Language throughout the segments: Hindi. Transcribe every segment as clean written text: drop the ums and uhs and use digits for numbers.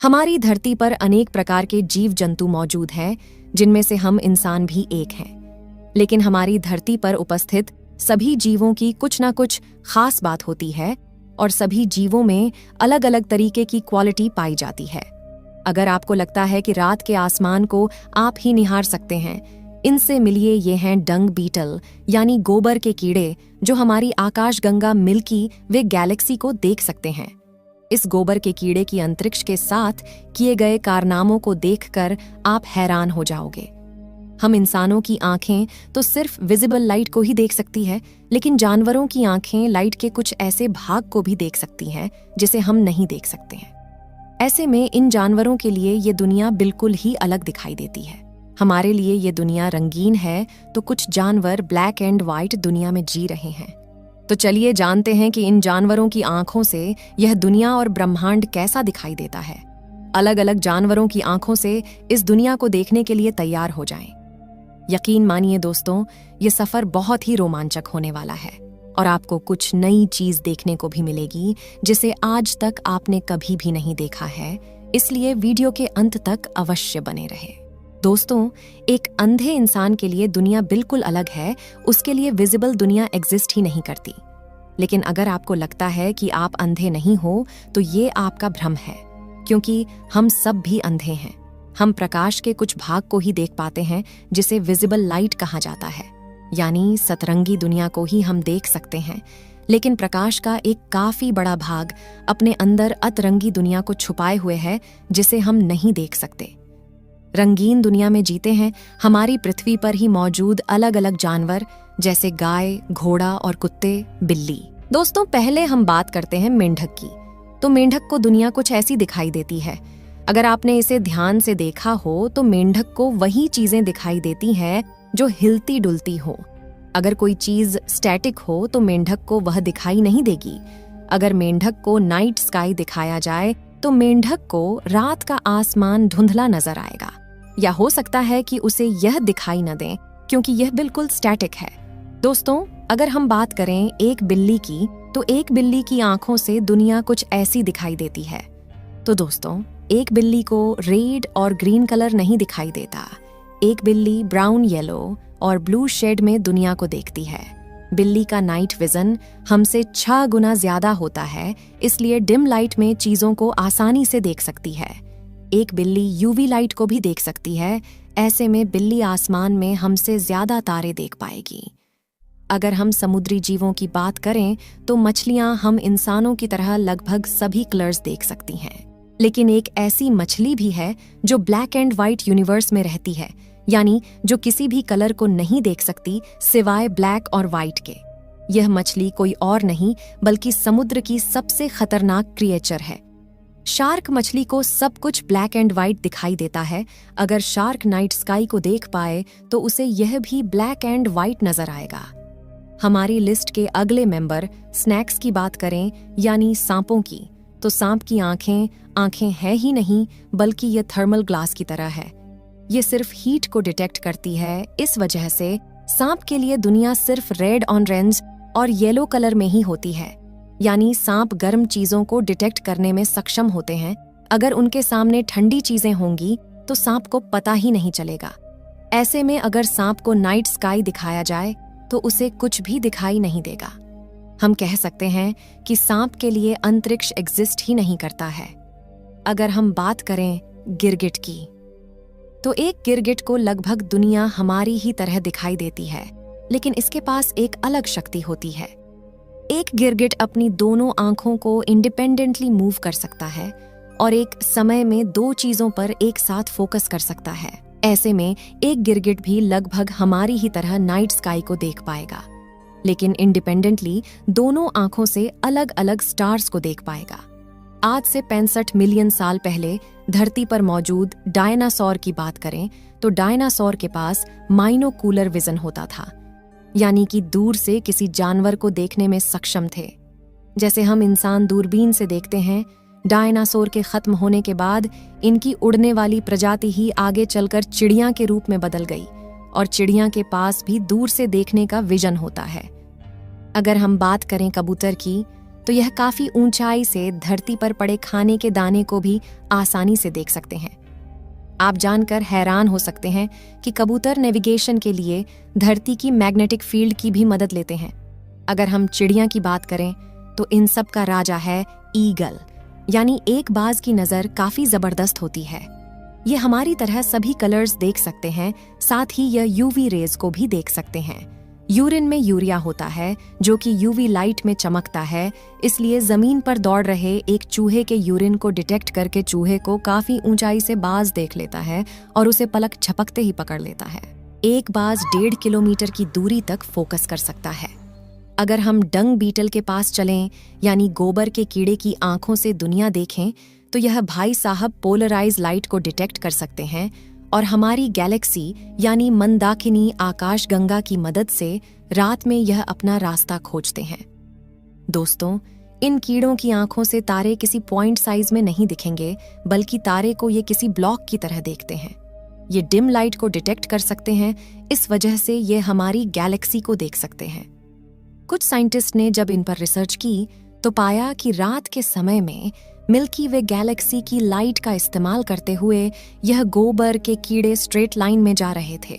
हमारी धरती पर अनेक प्रकार के जीव जंतु मौजूद हैं, जिनमें से हम इंसान भी एक हैं। लेकिन हमारी धरती पर उपस्थित सभी जीवों की कुछ ना कुछ खास बात होती है और सभी जीवों में अलग अलग तरीके की क्वालिटी पाई जाती है। अगर आपको लगता है कि रात के आसमान को आप ही निहार सकते हैं, इनसे मिलिए ये हैं डंग बीटल यानी गोबर के कीड़े, जो हमारी आकाशगंगा मिल्की वे गैलेक्सी को देख सकते हैं। इस गोबर के कीड़े की अंतरिक्ष के साथ किए गए कारनामों को देखकर आप हैरान हो जाओगे। हम इंसानों की आंखें तो सिर्फ विजिबल लाइट को ही देख सकती है, लेकिन जानवरों की आंखें लाइट के कुछ ऐसे भाग को भी देख सकती हैं जिसे हम नहीं देख सकते हैं। ऐसे में इन जानवरों के लिए ये दुनिया बिल्कुल ही अलग दिखाई देती है। हमारे लिए ये दुनिया रंगीन है, तो कुछ जानवर ब्लैक एंड व्हाइट दुनिया में जी रहे हैं। तो चलिए जानते हैं कि इन जानवरों की आंखों से यह दुनिया और ब्रह्मांड कैसा दिखाई देता है। अलग अलग जानवरों की आंखों से इस दुनिया को देखने के लिए तैयार हो जाएं। यकीन मानिए दोस्तों, ये सफर बहुत ही रोमांचक होने वाला है और आपको कुछ नई चीज देखने को भी मिलेगी जिसे आज तक आपने कभी भी नहीं देखा है। इसलिए वीडियो के अंत तक अवश्य बने रहे। दोस्तों, एक अंधे इंसान के लिए दुनिया बिल्कुल अलग है, उसके लिए विजिबल दुनिया एग्जिस्ट ही नहीं करती। लेकिन अगर आपको लगता है कि आप अंधे नहीं हो, तो ये आपका भ्रम है, क्योंकि हम सब भी अंधे हैं। हम प्रकाश के कुछ भाग को ही देख पाते हैं, जिसे विजिबल लाइट कहा जाता है, यानी सतरंगी दुनिया को ही हम देख सकते हैं। लेकिन प्रकाश का एक काफी बड़ा भाग अपने अंदर अतरंगी दुनिया को छुपाए हुए है, जिसे हम नहीं देख सकते। रंगीन दुनिया में जीते हैं हमारी पृथ्वी पर ही मौजूद अलग अलग जानवर, जैसे गाय, घोड़ा और कुत्ते, बिल्ली। दोस्तों, पहले हम बात करते हैं मेंढक की। तो मेंढक को दुनिया कुछ ऐसी दिखाई देती है। अगर आपने इसे ध्यान से देखा हो तो मेंढक को वही चीजें दिखाई देती हैं जो हिलती डुलती हो। अगर कोई चीज स्टैटिक हो तो मेंढक को वह दिखाई नहीं देगी। अगर मेंढक को नाइट स्काई दिखाया जाए तो मेंढक को रात का आसमान धुंधला नजर आएगा, या हो सकता है कि उसे यह दिखाई न दे क्योंकि यह बिल्कुल स्टैटिक है। दोस्तों, अगर हम बात करें एक बिल्ली की, तो एक बिल्ली की आंखों से दुनिया कुछ ऐसी दिखाई देती है। तो दोस्तों, एक बिल्ली को रेड और ग्रीन कलर नहीं दिखाई देता। एक बिल्ली ब्राउन, येलो और ब्लू शेड में दुनिया को देखती है। बिल्ली का नाइट विजन हमसे 6 गुना ज्यादा होता है, इसलिए डिम लाइट में चीजों को आसानी से देख सकती है। एक बिल्ली यूवी लाइट को भी देख सकती है। ऐसे में बिल्ली आसमान में हमसे ज्यादा तारे देख पाएगी। अगर हम समुद्री जीवों की बात करें तो मछलियां हम इंसानों की तरह लगभग सभी कलर्स देख सकती हैं। लेकिन एक ऐसी मछली भी है जो ब्लैक एंड व्हाइट यूनिवर्स में रहती है, यानी जो किसी भी कलर को नहीं देख सकती सिवाय ब्लैक और व्हाइट के। यह मछली कोई और नहीं बल्कि समुद्र की सबसे खतरनाक क्रिएचर है। शार्क मछली को सब कुछ ब्लैक एंड व्हाइट दिखाई देता है। अगर शार्क नाइट स्काई को देख पाए तो उसे यह भी ब्लैक एंड व्हाइट नजर आएगा। हमारी लिस्ट के अगले मेंबर स्नैक्स की बात करें, यानी सांपों की, तो सांप की आंखें है ही नहीं बल्कि यह थर्मल ग्लास की तरह है। ये सिर्फ हीट को डिटेक्ट करती है। इस वजह से सांप के लिए दुनिया सिर्फ रेड ऑरेंज और येलो कलर में ही होती है, यानी सांप गर्म चीजों को डिटेक्ट करने में सक्षम होते हैं। अगर उनके सामने ठंडी चीजें होंगी तो सांप को पता ही नहीं चलेगा। ऐसे में अगर सांप को नाइट स्काई दिखाया जाए तो उसे कुछ भी दिखाई नहीं देगा। हम कह सकते हैं कि सांप के लिए अंतरिक्ष एग्जिस्ट ही नहीं करता है। अगर हम बात करें गिरगिट की, तो एक गिरगिट को लगभग दुनिया हमारी ही तरह दिखाई देती है, लेकिन इसके पास एक अलग शक्ति होती है। एक गिरगिट अपनी दोनों आंखों को इंडिपेंडेंटली मूव कर सकता है और एक समय में 2 चीजों पर एक साथ फोकस कर सकता है। ऐसे में एक गिरगिट भी लगभग हमारी ही तरह नाइट स्काई को देख पाएगा, लेकिन इंडिपेंडेंटली दोनों आंखों से अलग अलग स्टार्स को देख पाएगा। आज से 65 मिलियन साल पहले धरती पर मौजूद डायनासोर की बात करें तो डायनासोर के पास माइनोकुलर विजन होता था, यानी कि दूर से किसी जानवर को देखने में सक्षम थे। जैसे हम इंसान दूरबीन से देखते हैं, डायनासोर के खत्म होने के बाद इनकी उड़ने वाली प्रजाति ही आगे चलकर चिड़िया के रूप में बदल गई और चिड़िया के पास भी दूर से देखने का विजन होता है। अगर हम बात करें कबूतर की, तो यह काफी ऊंचाई से धरती पर पड़े खाने के दाने को भी आसानी से देख सकते हैं। आप जानकर हैरान हो सकते हैं कि कबूतर नेविगेशन के लिए धरती की मैग्नेटिक फील्ड की भी मदद लेते हैं। अगर हम चिड़िया की बात करें तो इन सब का राजा है ईगल, यानी एक बाज की नजर काफी जबरदस्त होती है। ये हमारी तरह सभी कलर्स देख सकते हैं, साथ ही यह यूवी रेज को भी देख सकते हैं। यूरिन में यूरिया होता है जो कि यूवी लाइट में चमकता है, इसलिए जमीन पर दौड़ रहे एक चूहे के यूरिन को डिटेक्ट करके चूहे को काफी ऊंचाई से बाज देख लेता है और उसे पलक झपकते ही पकड़ लेता है। एक बाज 1.5 किलोमीटर की दूरी तक फोकस कर सकता है। अगर हम डंग बीटल के पास चलें, यानी गोबर के कीड़े की आंखों से दुनिया देखें, तो यह भाई साहब पोलराइज लाइट को डिटेक्ट कर सकते हैं और हमारी गैलेक्सी यानी मंदाकिनी आकाश गंगा की मदद से रात में यह अपना रास्ता खोजते हैं। दोस्तों, इन कीड़ों की आंखों से तारे किसी पॉइंट साइज में नहीं दिखेंगे, बल्कि तारे को ये किसी ब्लॉक की तरह देखते हैं। ये डिम लाइट को डिटेक्ट कर सकते हैं, इस वजह से ये हमारी गैलेक्सी को देख सकते हैं। कुछ साइंटिस्ट ने जब इन पर रिसर्च की तो पाया कि रात के समय में मिल्की वे गैलेक्सी की लाइट का इस्तेमाल करते हुए यह गोबर के कीड़े स्ट्रेट लाइन में जा रहे थे,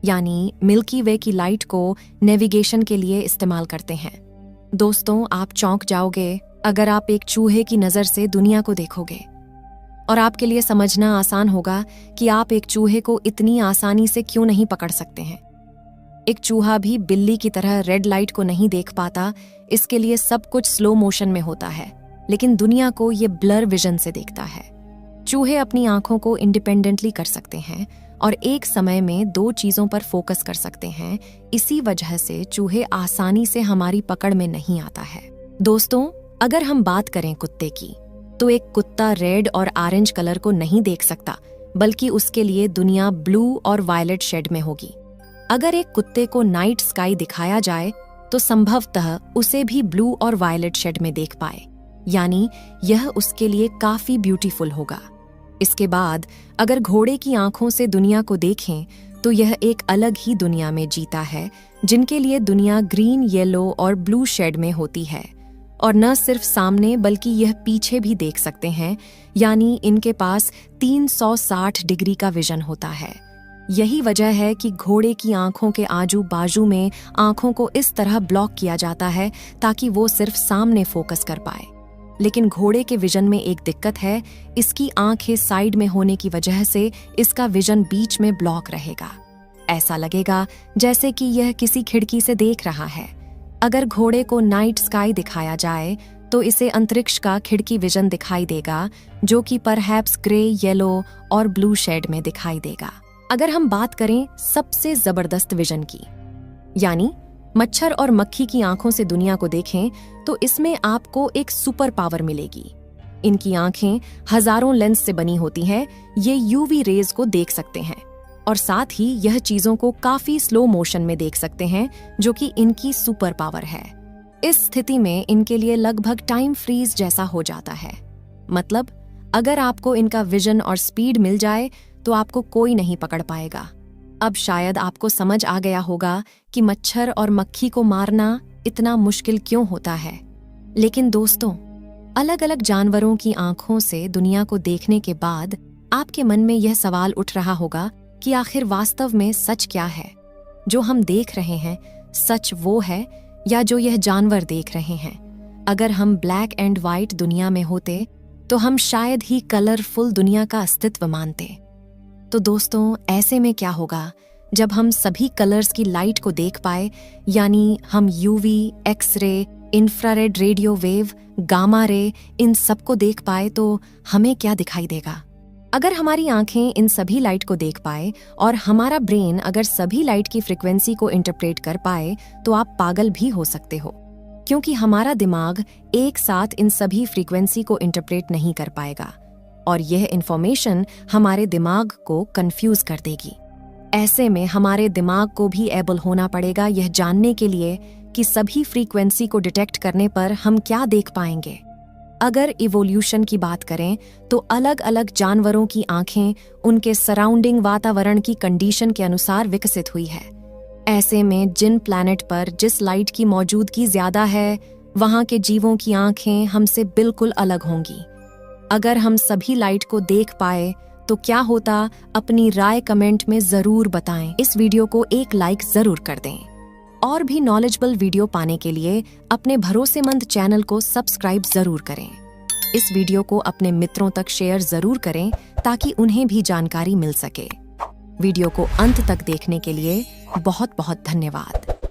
यानी मिल्की वे की लाइट को नेविगेशन के लिए इस्तेमाल करते हैं। दोस्तों, आप चौंक जाओगे अगर आप एक चूहे की नजर से दुनिया को देखोगे, और आपके लिए समझना आसान होगा कि आप एक चूहे को इतनी आसानी से क्यों नहीं पकड़ सकते हैं। एक चूहा भी बिल्ली की तरह रेड लाइट को नहीं देख पाता, इसके लिए सब कुछ स्लो मोशन में होता है, लेकिन दुनिया को ये ब्लर विजन से देखता है। चूहे अपनी आंखों को इंडिपेंडेंटली कर सकते हैं और एक समय में 2 चीजों पर फोकस कर सकते हैं, इसी वजह से चूहे आसानी से हमारी पकड़ में नहीं आता है। दोस्तों, अगर हम बात करें कुत्ते की, तो एक कुत्ता रेड और ऑरेंज कलर को नहीं देख सकता, बल्कि उसके लिए दुनिया ब्लू और वायलेट शेड में होगी। अगर एक कुत्ते को नाइट स्काई दिखाया जाए तो संभवतः उसे भी ब्लू और वायलेट शेड में देख पाए, यानी यह उसके लिए काफी ब्यूटीफुल होगा। इसके बाद अगर घोड़े की आंखों से दुनिया को देखें तो यह एक अलग ही दुनिया में जीता है, जिनके लिए दुनिया ग्रीन, येलो और ब्लू शेड में होती है। और न सिर्फ सामने बल्कि यह पीछे भी देख सकते हैं, यानी इनके पास 360 डिग्री का विजन होता है। यही वजह है कि घोड़े की आंखों के आजू बाजू में आंखों को इस तरह ब्लॉक किया जाता है ताकि वो सिर्फ सामने फोकस कर पाए। लेकिन घोड़े के विजन में एक दिक्कत है, इसकी आंखें साइड में होने की वजह से इसका विजन बीच में ब्लॉक रहेगा। ऐसा लगेगा जैसे कि यह किसी खिड़की से देख रहा है। अगर घोड़े को नाइट स्काई दिखाया जाए तो इसे अंतरिक्ष का खिड़की विजन दिखाई देगा, जो कि परहैप्स ग्रे, येलो और ब्लू शेड में दिखाई देगा। अगर हम बात करें सबसे जबरदस्त विजन की, यानी मच्छर और मक्खी की आंखों से दुनिया को देखें, तो इसमें आपको एक सुपर पावर मिलेगी। इनकी आंखें हजारों लेंस से बनी होती हैं, ये यूवी रेज को देख सकते हैं और साथ ही यह चीजों को काफी स्लो मोशन में देख सकते हैं, जो कि इनकी सुपर पावर है। इस स्थिति में इनके लिए लगभग टाइम फ्रीज जैसा हो जाता है। मतलब अगर आपको इनका विजन और स्पीड मिल जाए तो आपको कोई नहीं पकड़ पाएगा। अब शायद आपको समझ आ गया होगा कि मच्छर और मक्खी को मारना इतना मुश्किल क्यों होता है। लेकिन दोस्तों, अलग अलग जानवरों की आंखों से दुनिया को देखने के बाद आपके मन में यह सवाल उठ रहा होगा कि आखिर वास्तव में सच क्या है? जो हम देख रहे हैं सच वो है या जो यह जानवर देख रहे हैं? अगर हम ब्लैक एंड व्हाइट दुनिया में होते तो हम शायद ही कलरफुल दुनिया का अस्तित्व मानते। तो दोस्तों, ऐसे में क्या होगा जब हम सभी कलर्स की लाइट को देख पाए, यानी हम UV, X-ray, infrared radio wave, gamma ray, इन सब को देख पाए तो हमें क्या दिखाई देगा? अगर हमारी आंखें इन सभी लाइट को देख पाए और हमारा ब्रेन अगर सभी लाइट की फ्रिक्वेंसी को इंटरप्रेट कर पाए, तो आप पागल भी हो सकते हो, क्योंकि हमारा दिमाग एक साथ इन सभी फ्रीक्वेंसी को इंटरप्रेट नहीं कर पाएगा और यह इंफॉर्मेशन हमारे दिमाग को कंफ्यूज कर देगी। ऐसे में हमारे दिमाग को भी एबल होना पड़ेगा यह जानने के लिए कि सभी फ्रीक्वेंसी को डिटेक्ट करने पर हम क्या देख पाएंगे। अगर इवोल्यूशन की बात करें तो अलग अलग जानवरों की आंखें उनके सराउंडिंग वातावरण की कंडीशन के अनुसार विकसित हुई है। ऐसे में जिन प्लैनेट पर जिस लाइट की मौजूदगी ज्यादा है वहां के जीवों की आंखें हमसे बिल्कुल अलग होंगी। अगर हम सभी लाइट को देख पाए तो क्या होता, अपनी राय कमेंट में जरूर बताएं। इस वीडियो को एक लाइक जरूर कर दें। और भी नॉलेजेबल वीडियो पाने के लिए अपने भरोसेमंद चैनल को सब्सक्राइब जरूर करें। इस वीडियो को अपने मित्रों तक शेयर जरूर करें ताकि उन्हें भी जानकारी मिल सके। वीडियो को अंत तक देखने के लिए बहुत बहुत धन्यवाद।